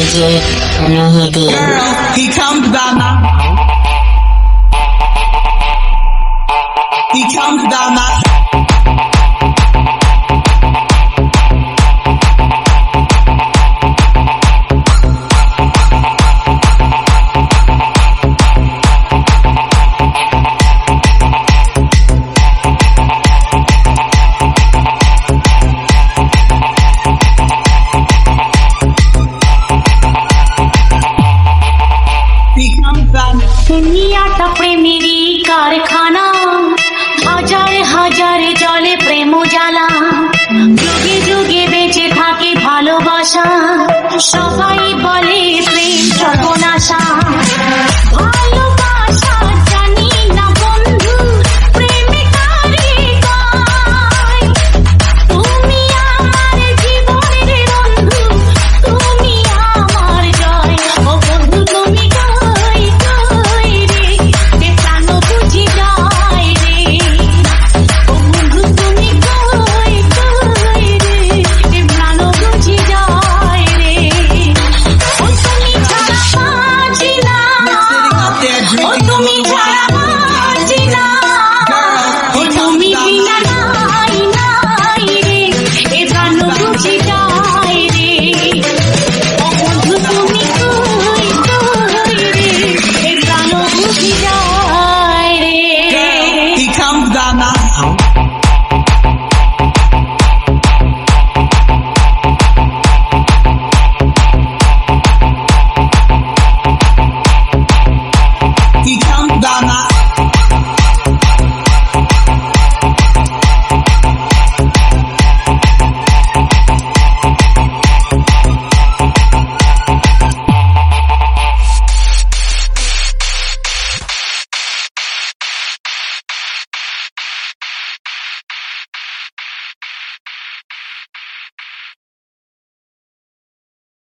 DJ Nuhidi. He comes down now. He comes down now. দুনিয়াটা প্রেমেরই কারখানা, হাজার হাজার জলে প্রেম জ্বালা, যুগে যুগে বেঁচে থাকে ভালোবাসা, সবাই বলে প্রেম সর্বনাশা। ভালোবাসা জানি না বন্ধু, প্রেমে কারে কয়, তুমি আমার জীবনের বন্ধু, তুমি আমার জয়। ও বন্ধু তুমি কই কই রে, এ প্রাণ বুঝি যায় রে। ও বন্ধু তুমি কই কই রে, এ প্রাণ বুঝি যায় রে। ও তুমি ছাড়া বাঁচি না, ও তুমি ছাড়া বাঁচি না, ও তুমি বিনা নাই নাই রে, এ প্রাণ বুঝি যায় রে। ও বন্ধু তুমি কই কই রে, এ প্রাণ বুঝি যায় রে। He comes down now. He comes down now.